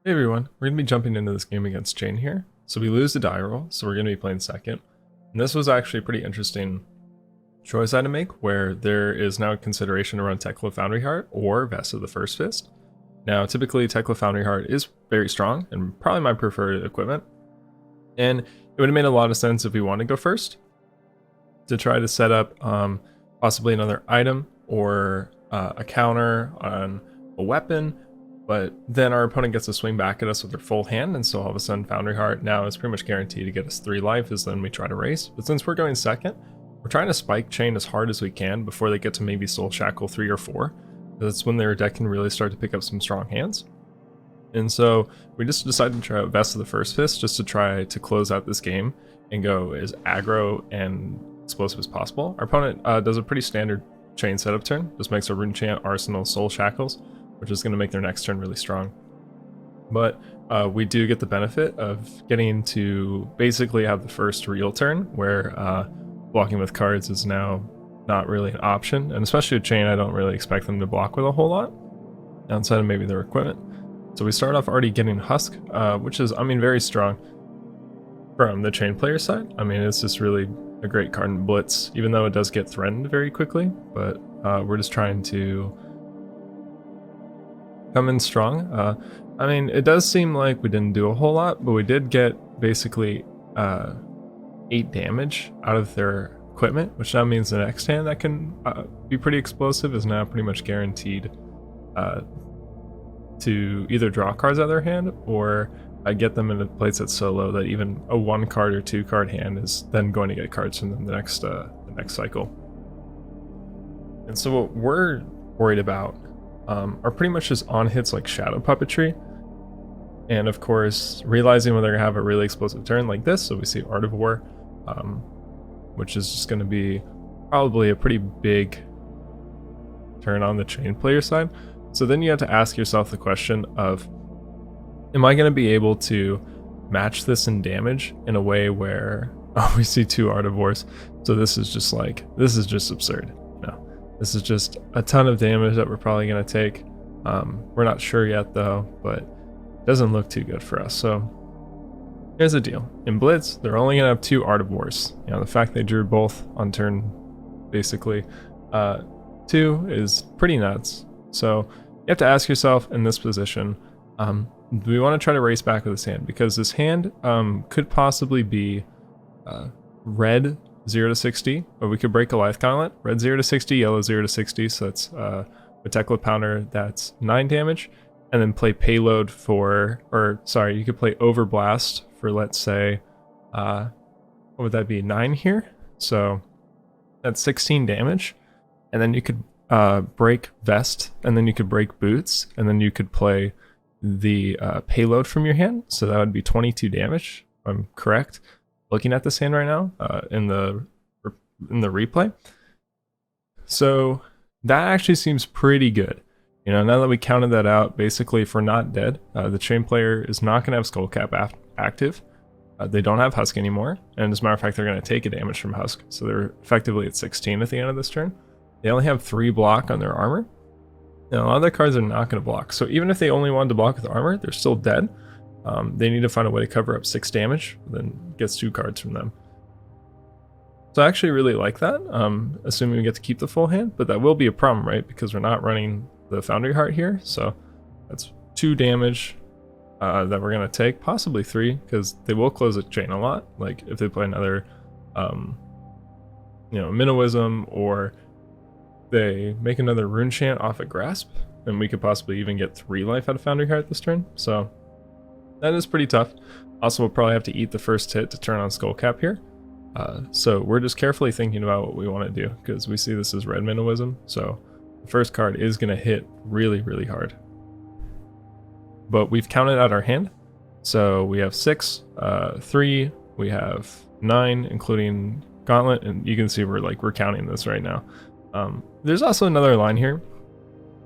Hey everyone, we're going to be jumping into this game against Chane here. So we lose the die roll, so we're going to be playing second. And this was actually a pretty interesting choice I had to make, where there is now a consideration to run Teklo Foundry Heart or Vest of the First Fist. Now typically Teklo Foundry Heart is very strong and probably my preferred equipment. And it would have made a lot of sense if we wanted to go first, to try to set up possibly another item or a counter on a weapon. But then our opponent gets to swing back at us with their full hand, and so all of a sudden Foundry Heart now is pretty much guaranteed to get us 3 life, as then we try to race. But since we're going second, we're trying to spike Chane as hard as we can before they get to maybe Soul Shackle 3 or 4. That's when their deck can really start to pick up some strong hands. And so we just decided to try out Vest of the First Fist just to try to close out this game and go as aggro and explosive as possible. Our opponent does a pretty standard Chane setup turn, just makes a Rune Chant, Arsenal, Soul Shackles, which is going to make their next turn really strong. But we do get the benefit of getting to basically have the first real turn where blocking with cards is now not really an option, and especially with Chane, I don't really expect them to block with a whole lot outside of maybe their equipment. So we start off already getting Husk, which is, I mean, very strong from the Chane player side. I mean, it's just really a great card in Blitz, even though it does get threatened very quickly, but we're just trying to come in strong. I mean, it does seem like we didn't do a whole lot, but we did get basically 8 damage out of their equipment, which now means the next hand that can be pretty explosive is now pretty much guaranteed to either draw cards out of their hand or get them in a place that's so low that even a 1 card or 2 card hand is then going to get cards from them the next cycle. And so what we're worried about are pretty much just on hits like Shadow Puppetry, and of course realizing when they're gonna have a really explosive turn like this. So we see Art of War, which is just going to be probably a pretty big turn on the Chane player side. So then you have to ask yourself the question of, am I going to be able to match this in damage in a way where we see 2 Art of Wars? So this is just absurd. This is just a ton of damage that we're probably going to take. We're not sure yet though, but it doesn't look too good for us. So here's the deal. In Blitz, they're only going to have 2 Art of Wars. You know, the fact they drew both on turn basically 2 is pretty nuts. So you have to ask yourself in this position, do we want to try to race back with this hand? Because this hand could possibly be red 0 to 60, or we could break a Life Gauntlet. Red 0 to 60, yellow 0 to 60, so that's a Teklo Pounder, that's 9 damage. And then play Payload for, or sorry, you could play Overblast for, let's say, what would that be, 9 here? So that's 16 damage. And then you could break Vest, and then you could break Boots, and then you could play the Payload from your hand. So that would be 22 damage, if I'm correct, looking at this hand right now in the replay. So that actually seems pretty good. You know, now that we counted that out, basically if we're not dead, the Chane player is not going to have Skullcap active. They don't have Husk anymore, and as a matter of fact, they're going to take a damage from Husk, so they're effectively at 16 at the end of this turn. They only have 3 block on their armor. Now, a lot of their cards are not going to block, so even if they only wanted to block with armor, they're still dead. They need to find a way to cover up 6 damage, then gets 2 cards from them. So I actually really like that, assuming we get to keep the full hand, but that will be a problem, right? Because we're not running the Foundry Heart here, so that's 2 damage that we're going to take, possibly 3, because they will close a Chane a lot. Like if they play another, Minnowism, or they make another Rune Chant off a Grasp, then we could possibly even get 3 life out of Foundry Heart this turn. So that is pretty tough. Also, we'll probably have to eat the first hit to turn on Skullcap here. So we're just carefully thinking about what we want to do, because we see this as red Minnowism, so the first card is going to hit really, really hard. But we've counted out our hand. So we have 6, 3, we have 9, including Gauntlet, and you can see we're counting this right now. There's also another line here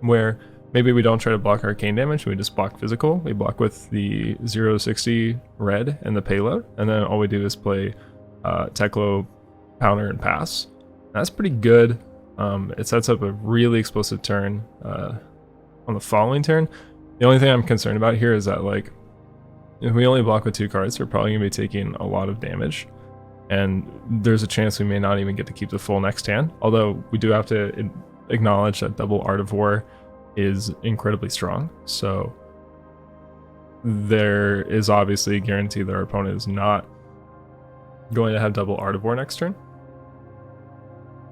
where maybe we don't try to block arcane damage, we just block physical. We block with the 0 to 60 red and the Payload, and then all we do is play Teklo, Pounder, and pass. That's pretty good. It sets up a really explosive turn on the following turn. The only thing I'm concerned about here is that, like, if we only block with 2 cards, we're probably going to be taking a lot of damage. And there's a chance we may not even get to keep the full next hand. Although we do have to acknowledge that double Art of War is incredibly strong. So there is obviously a guarantee that our opponent is not going to have double Art of War next turn.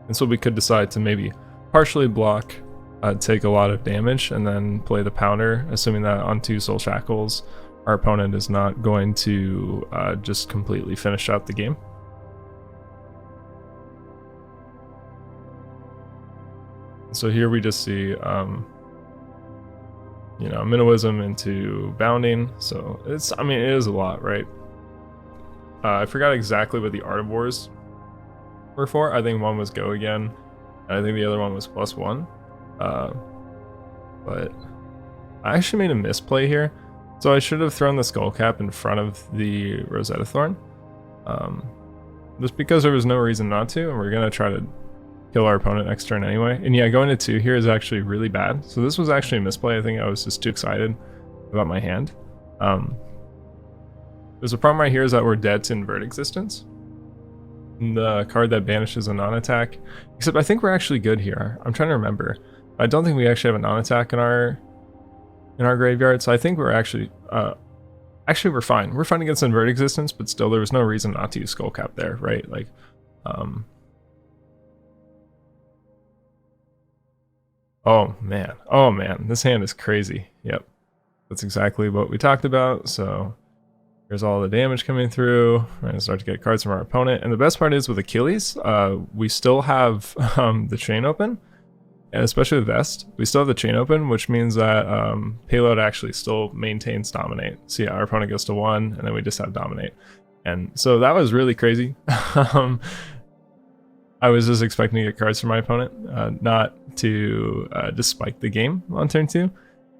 And so we could decide to maybe partially block, take a lot of damage, and then play the Pounder, assuming that on 2 Soul Shackles, our opponent is not going to just completely finish out the game. So here we just see, you know, Minnowism into Bounding. So it's, I mean, it is a lot, right? I forgot exactly what the Art of Wars were for. I think one was Go Again, and I think the other one was +1. But I actually made a misplay here. So I should have thrown the Skull Cap in front of the Rosetta Thorn. Just because there was no reason not to, and we're going to try to kill our opponent next turn anyway. And yeah, going to 2 here is actually really bad. So this was actually a misplay. I think I was just too excited about my hand. There's a problem right here is that we're dead to Invert Existence, the card that banishes a non-attack. Except I think we're actually good here. I'm trying to remember. I don't think we actually have a non-attack in our graveyard, so I think we're actually we're fine. We're fine against Invert Existence, but still there was no reason not to use Skull Cap there, right? Like, oh man, this hand is crazy. Yep, that's exactly what we talked about. So here's all the damage coming through. We're gonna start to get cards from our opponent, and the best part is with Achilles, we still have the Chane open. And especially the Vest, we still have the Chane open, which means that Payload actually still maintains Dominate. So yeah, our opponent goes to 1, and then we just have Dominate. And so that was really crazy. I was just expecting to get cards from my opponent, not to just spike the game on turn 2.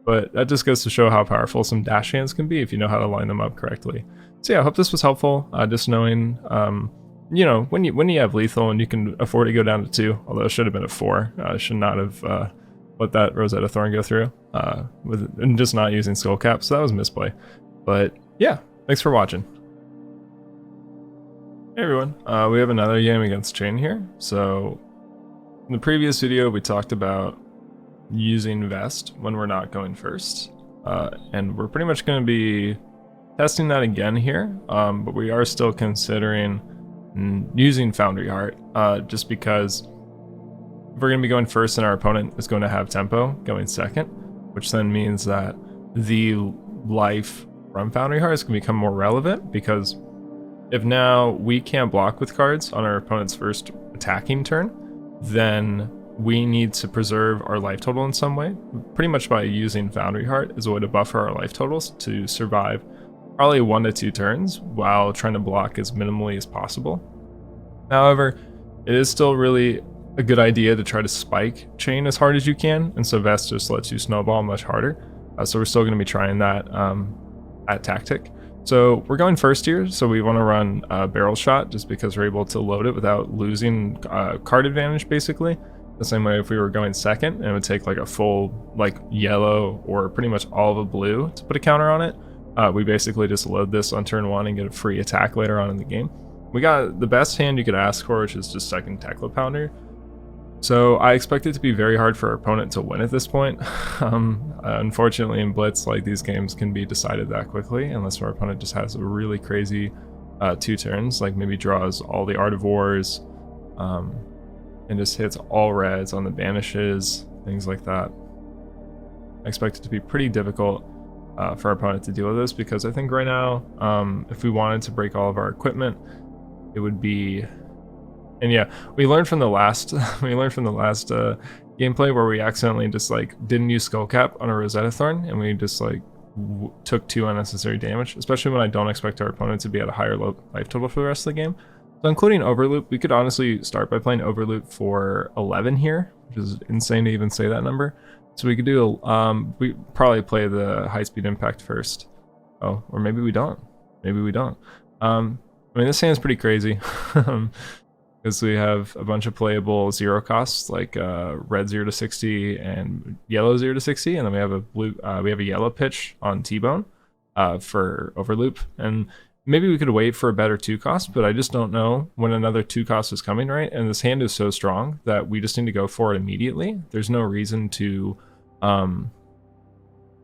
But that just goes to show how powerful some dash hands can be if you know how to line them up correctly. So yeah, I hope this was helpful, just knowing... you know, when you have lethal and you can afford to go down to 2, although it should have been a 4, should not have let that Rosetta Thorn go through, and just not using Skull Cap, so that was misplay. But yeah, thanks for watching. Hey everyone, we have another game against Chane here. So in the previous video we talked about using Vest when we're not going first, and we're pretty much going to be testing that again here, but we are still considering using Foundry Heart, just because if we're going to be going first and our opponent is going to have tempo going second, which then means that the life from Foundry Heart is going to become more relevant, because if now we can't block with cards on our opponent's first attacking turn, then we need to preserve our life total in some way, pretty much by using Foundry Heart as a way to buffer our life totals to survive probably 1 to 2 turns while trying to block as minimally as possible. However, it is still really a good idea to try to spike Chane as hard as you can, and so Vest just lets you snowball much harder. So we're still going to be trying that tactic. So we're going first here, so we want to run Barrel Shot just because we're able to load it without losing card advantage, basically. The same way if we were going second, and it would take like a full like yellow or pretty much all of a blue to put a counter on it. We basically just load this on turn 1 and get a free attack later on in the game. We got the best hand you could ask for, which is just second Teklo Pounder. So I expect it to be very hard for our opponent to win at this point. Unfortunately in Blitz, like, these games can be decided that quickly unless our opponent just has a really crazy 2 turns, like maybe draws all the Art of Wars, and just hits all reds on the banishes, things like that. I expect it to be pretty difficult for our opponent to deal with this, because I think right now, if we wanted to break all of our equipment, it would be... And yeah, we learned from the last gameplay where we accidentally just like didn't use Skull Cap on a Rosetta Thorn, and we just like took 2 unnecessary damage, especially when I don't expect our opponent to be at a higher life total for the rest of the game. So including Overloop, we could honestly start by playing Overloop for 11 here, which is insane to even say that number. So we could do, we probably play the High Speed Impact first. Oh, or maybe we don't. Maybe we don't. I mean, this hand's pretty crazy. Because because we have a bunch of playable 0 costs like red 0 to 60 and yellow 0 to 60, and then we have a blue we have a yellow pitch on T-Bone for overloop, and maybe we could wait for a better 2 cost, but I just don't know when another 2 cost is coming, right? And this hand is so strong that we just need to go for it immediately. There's no reason to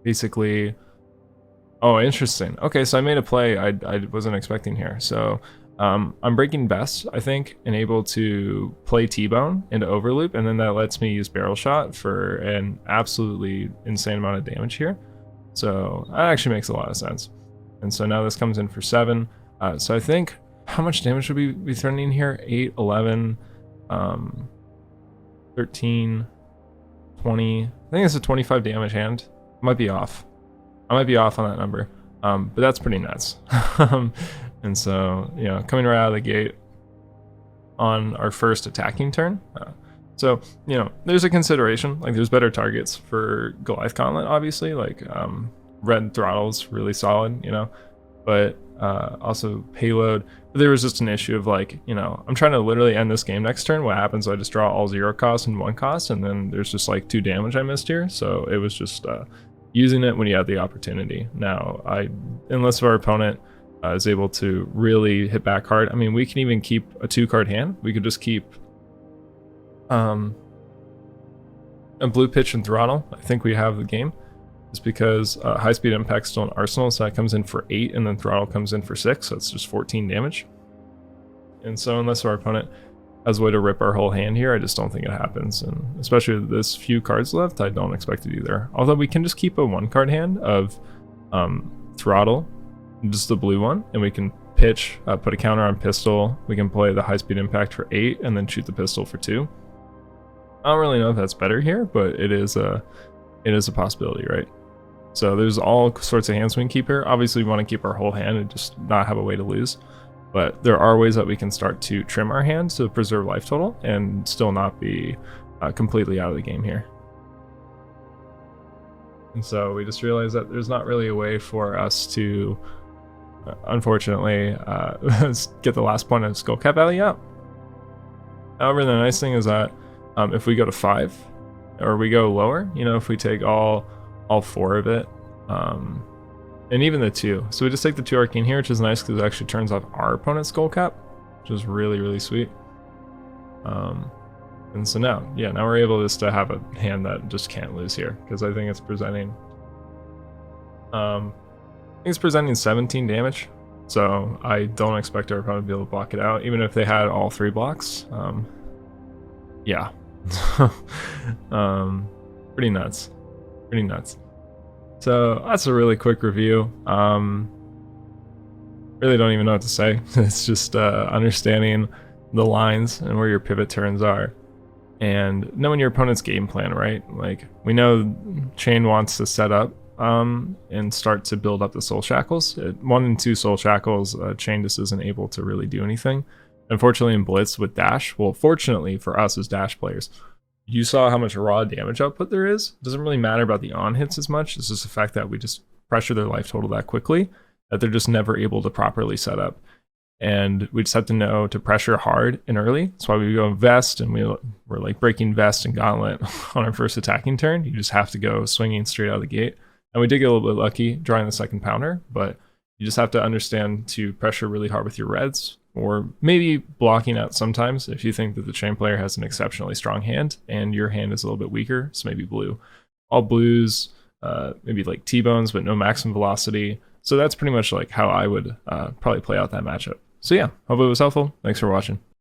basically. Oh, interesting. Okay, so I made a play I wasn't expecting here. So I'm breaking best, I think, and able to play T-Bone into overloop, and then that lets me use barrel shot for an absolutely insane amount of damage here. So that actually makes a lot of sense. And so now this comes in for 7. So I think, how much damage would we be threatening here? 8, 11, 13, 20. I think it's a 25 damage hand. Might be off. I might be off on that number, but that's pretty nuts. And so, you know, coming right out of the gate on our first attacking turn. So, you know, there's a consideration. Like, there's better targets for Goliath Gauntlet, obviously. Like, Red Throttle's really solid, you know, but also payload. But there was just an issue of, like, you know, I'm trying to literally end this game next turn. What happens? I just draw all 0 cost and 1 cost, and then there's just like 2 damage I missed here. So it was just using it when you have the opportunity. Now, unless our opponent is able to really hit back hard, I mean, we can even keep a 2-card hand. We could just keep a blue pitch and throttle. I think we have the game. Just because high speed impact's still an arsenal, so that comes in for 8, and then throttle comes in for 6, so it's just 14 damage. And so unless our opponent has a way to rip our whole hand here, I just don't think it happens. And especially with this few cards left, I don't expect it either. Although we can just keep a 1-card hand of throttle, just the blue one, and we can pitch, put a counter on pistol. We can play the high speed impact for 8 and then shoot the pistol for 2. I don't really know if that's better here, but it is a possibility, right? So there's all sorts of hands we can keep here. Obviously we want to keep our whole hand and just not have a way to lose. But there are ways that we can start to trim our hand to preserve life total and still not be completely out of the game here. And so we just realized that there's not really a way for us to, unfortunately, get the last point of Skullcap Alley out. However, the nice thing is that if we go to 5, or we go lower, you know, if we take all 4 of it, and even the 2. So we just take the 2 Arcane here, which is nice because it actually turns off our opponent's Skullcap, which is really, really sweet. And so now we're able just to have a hand that just can't lose here, because I think it's presenting 17 damage. So I don't expect our opponent to be able to block it out, even if they had all 3 blocks. Yeah. Pretty nuts. So that's a really quick review. Really don't even know what to say. It's just understanding the lines and where your pivot turns are, and knowing your opponent's game plan, right? Like, we know Chane wants to set up and start to build up the soul shackles. 1 and 2 soul shackles, Chane just isn't able to really do anything. Unfortunately, in Blitz with dash, well, fortunately for us as dash players, you saw how much raw damage output there is. It doesn't really matter about the on hits as much. It's just the fact that we just pressure their life total that quickly that they're just never able to properly set up. And we just have to know to pressure hard and early. That's why we go Vest, and we're like breaking Vest and Gauntlet on our first attacking turn. You just have to go swinging straight out of the gate. And we did get a little bit lucky drawing the second pounder, but you just have to understand to pressure really hard with your reds, or maybe blocking out sometimes if you think that the Chane player has an exceptionally strong hand and your hand is a little bit weaker, so maybe blue. All blues, maybe like T-bones, but no maximum velocity. So that's pretty much like how I would probably play out that matchup. So yeah, hope it was helpful. Thanks for watching.